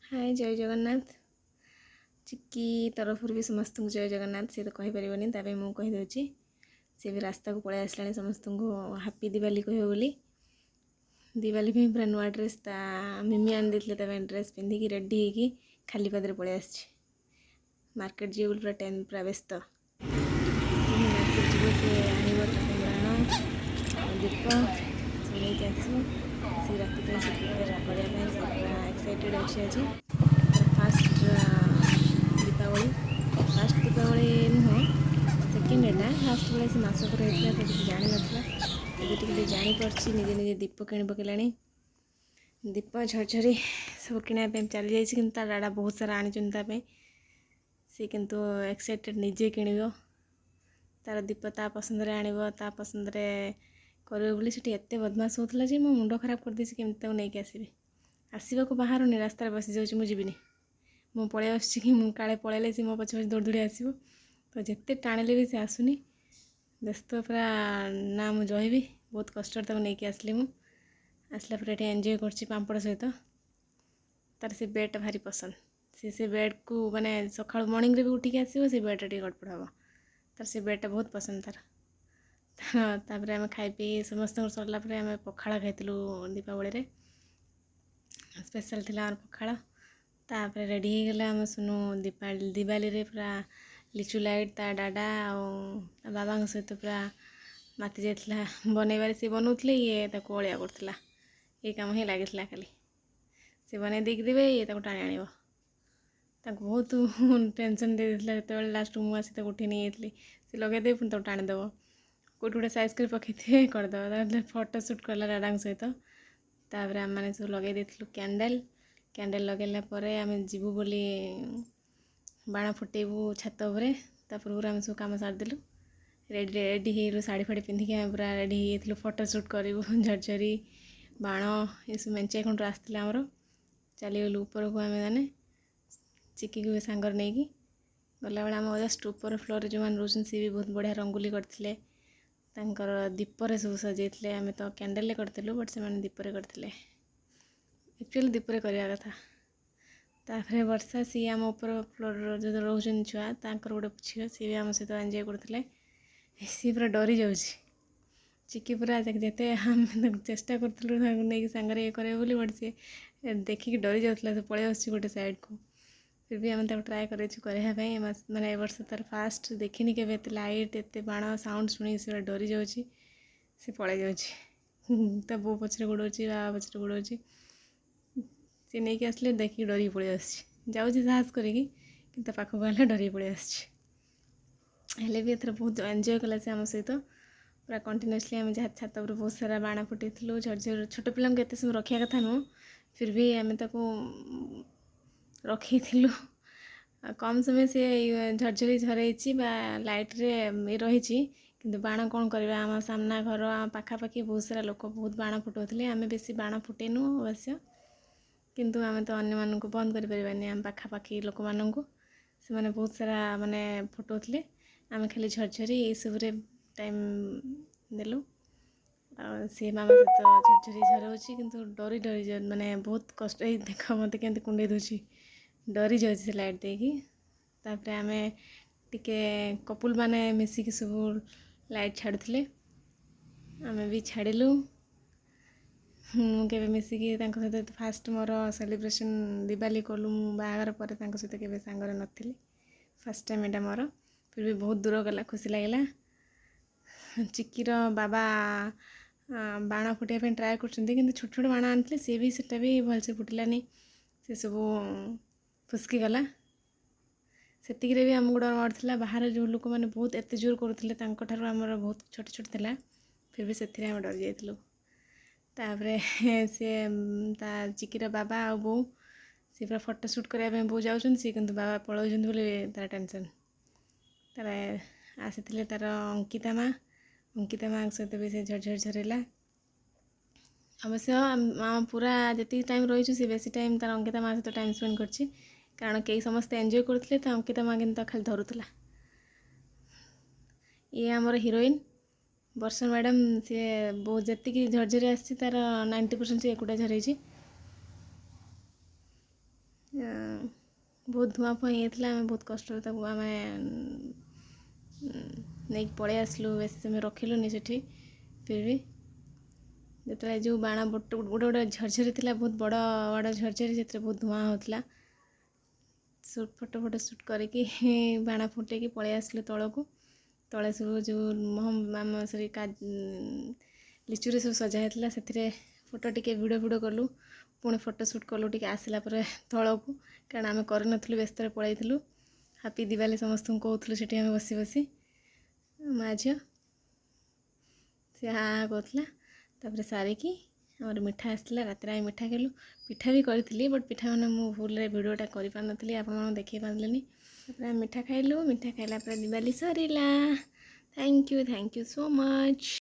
हाय जय जगन्नाथ। चिक्की तरफ भी समस्त को जय जगन्नाथ। सी तो कहीपरनि ताप मुझे कहीदे सी भी रास्ता को पलि आसला समस्त को हापी दिवाली कह बोली। दिवाली पूरा नुआ ड्रेस मिमी आनी देते ड्रेस पिंधिकी रेडी होगी खाली पादरे पलि आस मार्केट जी पूरा टाइम पूरा व्यस्त मार्केट जी से आण दीप सब नहीं आस सी रात करने एक्साइटेड अच्छे आज फास्ट दीपावली नुह सेकेंड एटा फास्ट बेले से मस पर होता तो किसी जान नाला एवं जापी निजे निजे दीप किणी पकड़ा दीप झरझरी सब किणापी चली जाइए कि डाडा बहुत सारा आनी सी किंतु एक्साइटेड निजे किण तार दीप ता पसंद आण ता पसंद करें एत बदमाश होता जे मो मुंड खराब कर देसी केमती नहीं आसबि आसवा को बाहर रास्तार बसी जाऊँ मुझे मु पलि आस काले पलैले सी मो पछे पछे दौड़ दौड़ी आसो तो जिते टाणिले भी सी आसुनी व्यस्त पूरा ना मुझे जहीबी बहुत कष्ट नहीं आसली आसला पर ये एंजॉय कर पापड़ सहित तार से बेड भारी पसंद से बेड को माने सका मॉर्निंग रे भी उठिक आसो से बेड टे गड़पड़ हम तार से बेडटा बहुत पसंद तार आम खाई पी समस्त सरला आम पखाड़ खाइलु दीपावली स्पेशल थिला पखाड़ तापर रेडी हो गला आम सुनु दिवाली रे पूरा लिचु लाइट ता डाडा बाबा सहित पूरा माति जाइला बनइबार सी बनाऊे ये अलिया करता ये कम ही लगी खाली सी बन देकी देवे ये टाणी आण बहुत टेंशन दे देता जो लास्ट मुझे उठे नहीं जाती सी लगेदे पुणी टाणीदेव कौट गोटे साइज कर पकड़े करदे फोटो सुट कला डाडा सहित तापर आम मैंने सब लगे देलु कैंडल लगेला आम जीवु बोली बाण फुटेबू छात उपरे पूर्व आम सब कम सारिदेलु रेडी हो शाढ़ी फाड़ी पिंधिकी आम पूरा रेडी हो फोटो सुट करूँ झरझरी बाण ये सब मेंचे खंड आसते आमर चलीगलु ऊपर को आम मैंने चिक्की को सांगर नहीं गला बेला आम जस्ट ऊपर फ्लोर जो मैंने रोशन सी भी बहुत बढ़िया रंगोली करते दीपरे सब सजाइते आम तो कैंडल करूँ बट से दीपरे करते एक्चुअली दीपरे करवा कथा तापर वर्षा सी आम ऊपर फ्लोर जो रोचन छुआ तर गोटे झील सी भी आम सहित एंजॉय करते सी पूरा डरी जाऊँ चिक्की पूरा जिते आम चेष्टा करूँ नहीं सांगे ये करे बोली बट सी देखिकी डरी जाऊला से पलि आस गोटे साइड को फिर भी आम ट्राए करवाई मैंने वर्ष तार फास्ट देखनी के लाइट एत बाण साउंड शुणी से डरी जाऊँ सी पलि जाऊँ तो बो पचर गोड़ बाबा पचर गोड़ सी नहीं आसले देखिए डर पलि आऊँ साहस करी पाखक आने डर पलि आले भी एथर बहुत एंजॉय कला से आम सहित पूरा कंटिन्यूअसली आम जहाँ छात पर बहुत सारा बाण फुटेलु झरझर छोट पिला एत समय रखा कथा नुह फिर भी आम रखी कम समय से झरझरी झरई लाइट रे रही कि बाण कौन करवा आम सामना घर आम पाखापाखि बहुत सारा लोक बहुत बाण फुटाऊे आम बेसी बाण फुटेनु अवश्य किंतु आम तो अन्य मानक बंद करें आम पाखापाखि लोक मानक से बहुत सारा माने फुटाऊे आम खाली झरझरी ये सब टाइम देलु सी मामा सहित झरझरी झराऊँ किंतु डरी डरी माने बहुत कष्ट देख मत के कुंडे दूसरी डरी जाऊँ से लाइट देकी तापर आम टिके कपुल माने मिसिकी सब लाइट छाड़ुले आम भी छाड़िलु मुझे मिसिकी सहित फास्ट मोर सेलिब्रेशन दिवाली कलु बाहर पर सहित के सांगर नी फास्ट टाइम यहाँ मोर फिर भी बहुत दूर गला खुशी लगे चिक्कीर बाबा बाण फुटाई ट्राए कर छोट छोट बाण आनी सी भी सेटा भी भलसे फुटलानी से सब फुसकी गला सेतिक भी आम गोड़ मारूला बाहर जो लोक मैंने बहुत एत जोर करुले आमर बहुत छोट छोट थिला फिर भी से आम डरी जाइलु तापर सी चिक्कीर बाबा आ बो सी पूरा फोटो सुट करने बो जाऊँ सी किंतु बाबा पलाउं बोली तार टेंशन तार आसी तार अंकिता माँ सहित भी से झरझर झरेला अवश्य पूरा जी टाइम रही सी बेसी टाइम तार अंकिता माँ सहित टाइम स्पेंड कर कारण कई समस्ते एंजॉय करते तो अंकिता माँ कि खाली धरुला ये आमर हिरोइन वर्षा मैडम सी बहुत जी झरझरी आसी तार 90% से एकुटा झरई बहुत धुआं फुआं होता आम बहुत कष्ट आम नहीं पलि आसलु बेस समय रखिलुनि सेठी फिर भी जो जो बाण गोटे गोटे झरझरी थी बहुत बड़ बड़ झरझरी से बहुत धुआं होता फोटो फोटो सुट करके बाण फुटेकी पलि आसलु तलू तले सब जो आम सरी लिचुरे सब सजा होता से फोटो टिके भिडियो भिडियो कलु पुणी फोटो सुट कलु टिके आसला तलू कारण आम कर नु व्यस्त पलू हापी दिवाली समस्त कहूँ से बसी बसी माँ झी सी हाँ कहला तापर सारिकी आमर मिठा आसला रात आम मिठा खेलु पिठा भी करी बट पिठा मैंने मुझे भूल भिडियोटा कर पारि आप देखे पारे मिठा खाइलु मिठा खाइला Diwali Sarila thank you so much.